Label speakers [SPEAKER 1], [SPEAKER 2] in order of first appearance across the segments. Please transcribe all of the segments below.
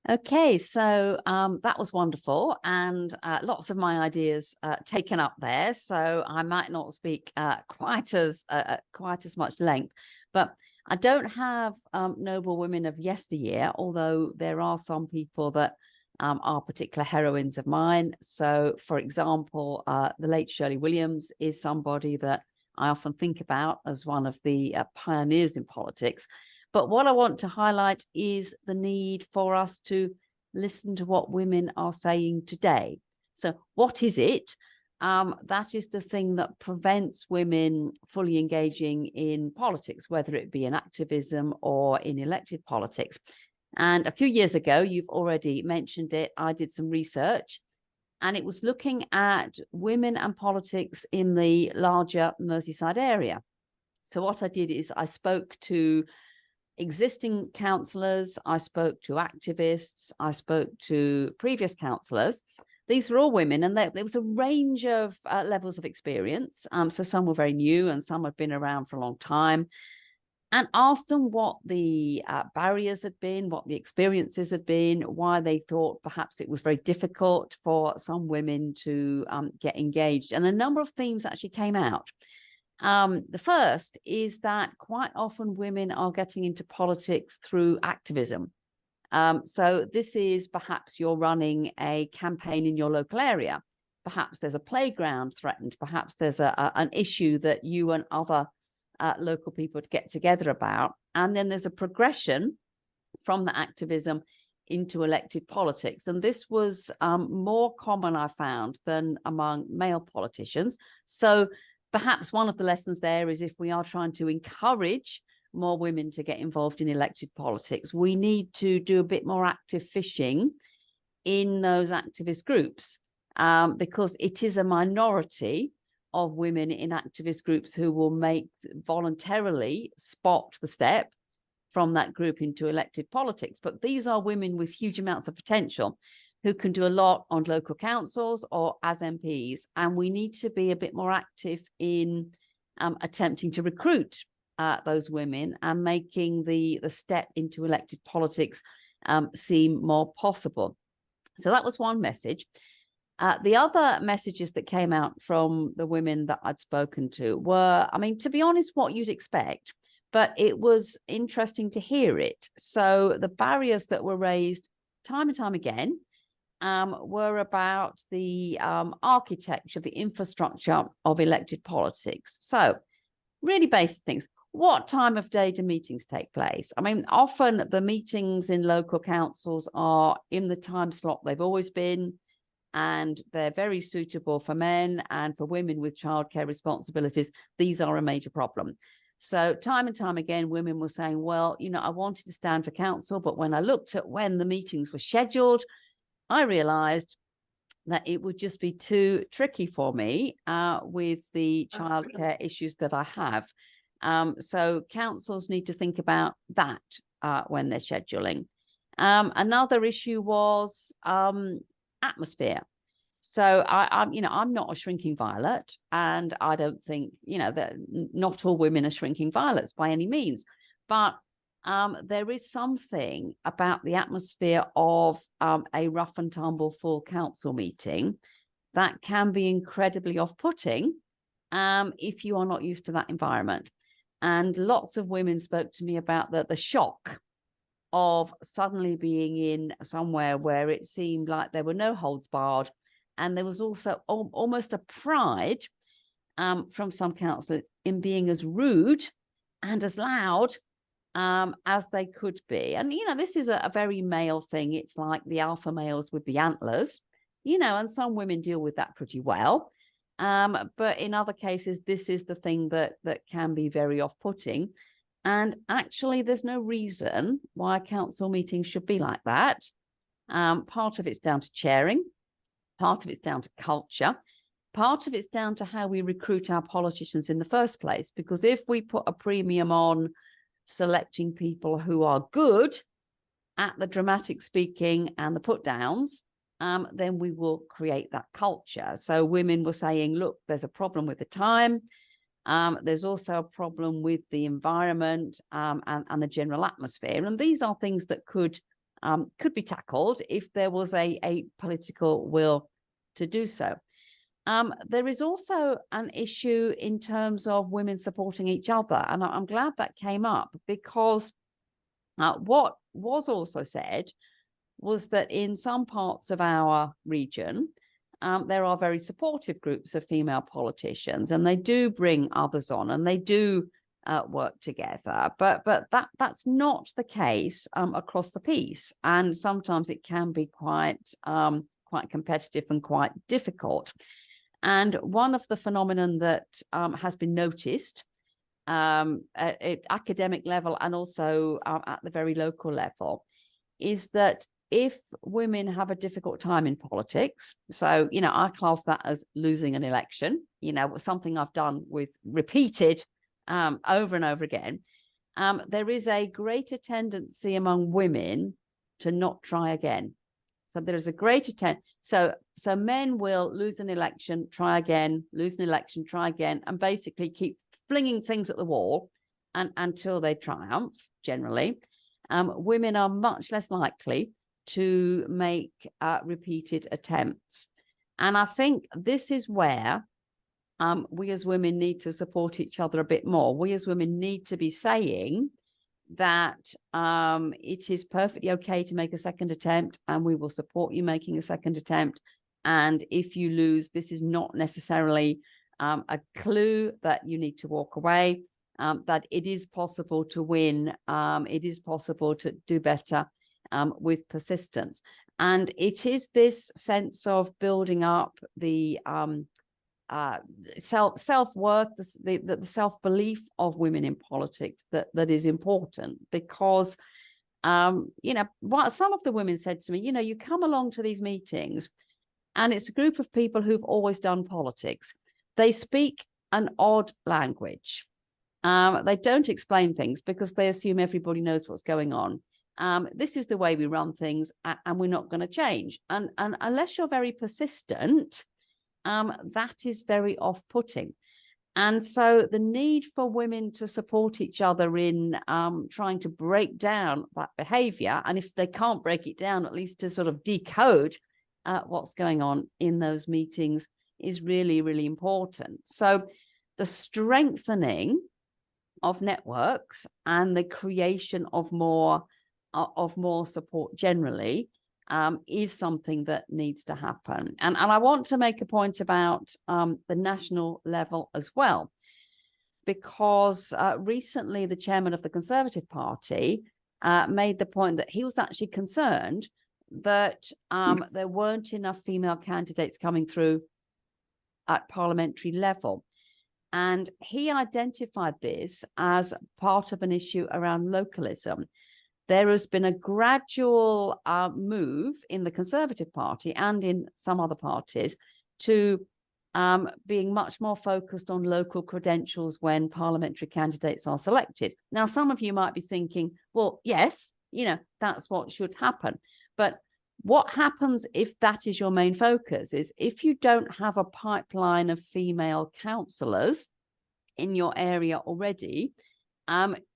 [SPEAKER 1] Okay, so that was wonderful, and lots of my ideas taken up there. So I might not speak quite as much length, but I don't have noble women of yesteryear, although there are some people that are particular heroines of mine. So, for example, the late Shirley Williams is somebody that I often think about as one of the pioneers in politics. But what I want to highlight is the need for us to listen to what women are saying today. So what is it? That is the thing that prevents women fully engaging in politics, whether it be in activism or in elected politics. And a few years ago, you've already mentioned it, I did some research, and it was looking at women and politics in the larger Merseyside area. So what I did is I spoke to existing councillors, I spoke to activists, I spoke to previous councillors. These were all women, and there was a range of levels of experience. So some were very new and some had been around for a long time, and asked them what the barriers had been, what the experiences had been, why they thought perhaps it was very difficult for some women to get engaged. And a number of themes actually came out. The first is that quite often women are getting into politics through activism. So this is perhaps you're running a campaign in your local area. Perhaps there's a playground threatened. Perhaps there's an issue that you and other local people get together about. And then there's a progression from the activism into elected politics. And this was more common, I found, than among male politicians. So perhaps one of the lessons there is if we are trying to encourage more women to get involved in elected politics, we need to do a bit more active fishing in those activist groups, because it is a minority of women in activist groups who will voluntarily spot the step from that group into elected politics. But these are women with huge amounts of potential who can do a lot on local councils or as MPs. And we need to be a bit more active in attempting to recruit those women and making the step into elected politics seem more possible. So that was one message. The other messages that came out from the women that I'd spoken to were, I mean, to be honest, what you'd expect, but it was interesting to hear it. So the barriers that were raised time and time again were about the architecture, the infrastructure of elected politics. So really basic things. What time of day do meetings take place? I mean, often the meetings in local councils are in the time slot they've always been, and they're very suitable for men, and for women with childcare responsibilities, these are a major problem. So time and time again, women were saying, well, you know, I wanted to stand for council, but when I looked at when the meetings were scheduled, I realized that it would just be too tricky for me with the childcare issues that I have. So councils need to think about that when they're scheduling. Another issue was atmosphere. So I'm not a shrinking violet, and I don't think, that not all women are shrinking violets by any means, but there is something about the atmosphere of a rough and tumble full council meeting that can be incredibly off-putting if you are not used to that environment. And lots of women spoke to me about the shock of suddenly being in somewhere where it seemed like there were no holds barred. And there was also almost a pride from some councillors in being as rude and as loud as they could be. And, this is a very male thing. It's like the alpha males with the antlers, and some women deal with that pretty well. But in other cases, this is the thing that can be very off-putting. And actually, there's no reason why council meetings should be like that. Part of it's down to chairing. Part of it's down to culture. Part of it's down to how we recruit our politicians in the first place. Because if we put a premium on selecting people who are good at the dramatic speaking and the put downs, then we will create that culture. So women were saying, look, there's a problem with the time. There's also a problem with the environment and the general atmosphere. And these are things that could could be tackled if there was a political will to do so. There is also an issue in terms of women supporting each other. And I'm glad that came up, because what was also said was that in some parts of our region, there are very supportive groups of female politicians, and they do bring others on, and they do work together. But that's not the case across the piece, and sometimes it can be quite competitive and quite difficult. And one of the phenomenon that has been noticed at academic level and also at the very local level is that if women have a difficult time in politics, so, I class that as losing an election, something I've done with repeated over and over again, there is a greater tendency among women to not try again. So there is a greater so men will lose an election, try again, lose an election, try again, and basically keep flinging things at the wall until they triumph, generally. Women are much less likely to make repeated attempts. And I think this is where we as women need to support each other a bit more. We as women need to be saying that it is perfectly okay to make a second attempt, and we will support you making a second attempt. And if you lose, this is not necessarily a clue that you need to walk away, that it is possible to win, it is possible to do better with persistence. And it is this sense of building up the self-worth, the self-belief of women in politics that is important, because what some of the women said to me, you come along to these meetings and it's a group of people who've always done politics. They speak an odd language. They don't explain things because they assume everybody knows what's going on. This is the way we run things, and we're not going to change. And unless you're very persistent, that is very off-putting. And so the need for women to support each other in trying to break down that behavior, and if they can't break it down, at least to sort of decode what's going on in those meetings, is really, really important. So the strengthening of networks and the creation of more support generally is something that needs to happen. And I want to make a point about the national level as well, because recently the chairman of the Conservative Party made the point that he was actually concerned that there weren't enough female candidates coming through at parliamentary level. And he identified this as part of an issue around localism. There has been a gradual move in the Conservative Party and in some other parties to being much more focused on local credentials when parliamentary candidates are selected. Now, some of you might be thinking, well, yes, that's what should happen. But what happens if that is your main focus is if you don't have a pipeline of female councillors in your area already,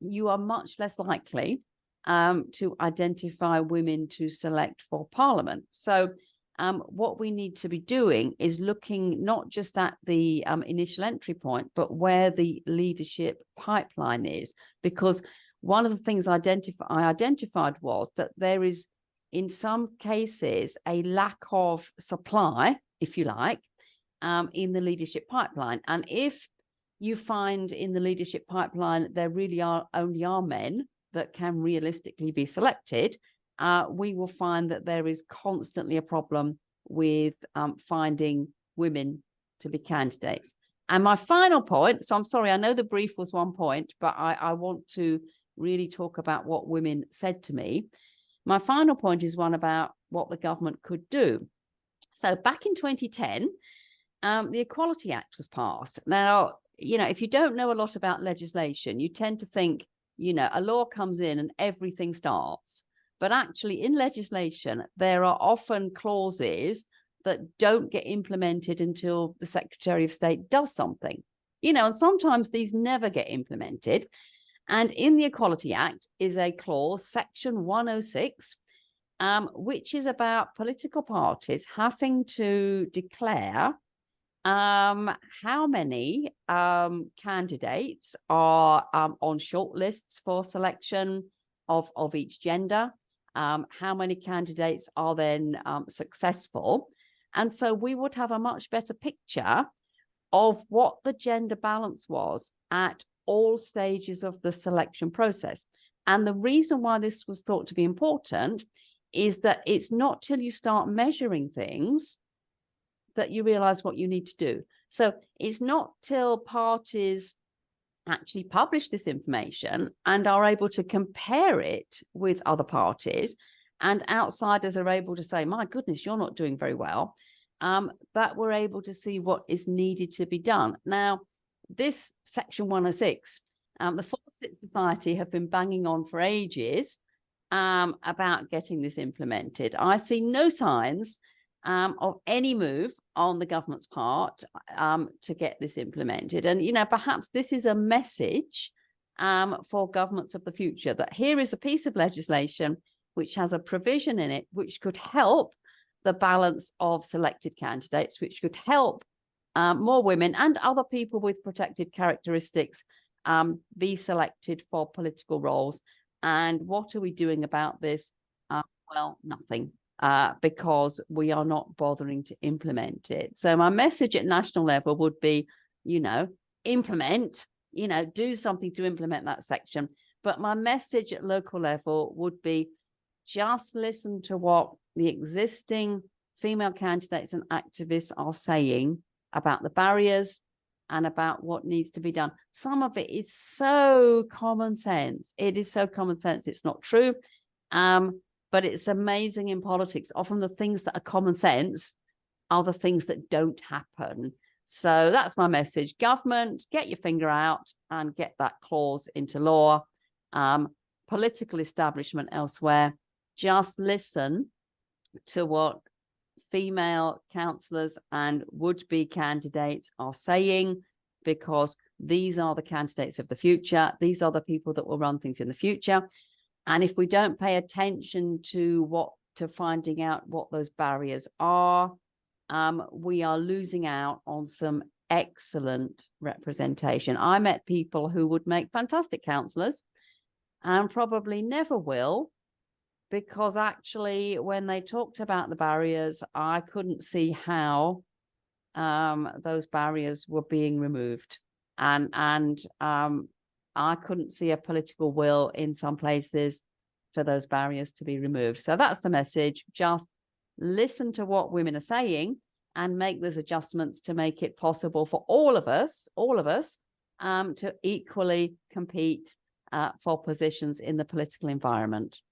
[SPEAKER 1] you are much less likely to identify women to select for Parliament. So what we need to be doing is looking not just at the initial entry point, but where the leadership pipeline is. Because one of the things I identified was that there is, in some cases, a lack of supply, if you like, in the leadership pipeline. And if you find in the leadership pipeline there really only are men that can realistically be selected, we will find that there is constantly a problem with finding women to be candidates. And my final point, so I'm sorry, I know the brief was 1 point, but I want to really talk about what women said to me. My final point is one about what the government could do. So back in 2010, the Equality Act was passed. Now, if you don't know a lot about legislation, you tend to think, a law comes in and everything starts. But actually, in legislation, there are often clauses that don't get implemented until the Secretary of State does something. And sometimes these never get implemented. And in the Equality Act is a clause, Section 106, which is about political parties having to declare how many candidates are on shortlists for selection of each gender, how many candidates are then successful. And so we would have a much better picture of what the gender balance was at all stages of the selection process. And the reason why this was thought to be important is that it's not till you start measuring things that you realize what you need to do. So it's not till parties actually publish this information and are able to compare it with other parties, and outsiders are able to say, my goodness, you're not doing very well, that we're able to see what is needed to be done. Now, this Section 106, the For-Profit Society have been banging on for ages about getting this implemented. I see no signs of any move on the government's part to get this implemented. And, you know, perhaps this is a message for governments of the future, that here is a piece of legislation which has a provision in it which could help the balance of selected candidates, which could help more women and other people with protected characteristics be selected for political roles. And what are we doing about this? Well, nothing. Because we are not bothering to implement it. So my message at national level would be, you know, implement, you know, do something to implement that section. But my message at local level would be just listen to what the existing female candidates and activists are saying about the barriers and about what needs to be done. Some of it is so common sense. It is so common sense. It's not true. But it's amazing in politics. Often the things that are common sense are the things that don't happen. So that's my message. Government, get your finger out and get that clause into law. Political establishment elsewhere, just listen to what female councillors and would-be candidates are saying, because these are the candidates of the future. These are the people that will run things in the future. And if we don't pay attention to finding out what those barriers are, we are losing out on some excellent representation. I met people who would make fantastic councillors and probably never will, because actually when they talked about the barriers, I couldn't see how those barriers were being removed. And I couldn't see a political will in some places for those barriers to be removed. So that's the message. Just listen to what women are saying and make those adjustments to make it possible for all of us to equally compete for positions in the political environment.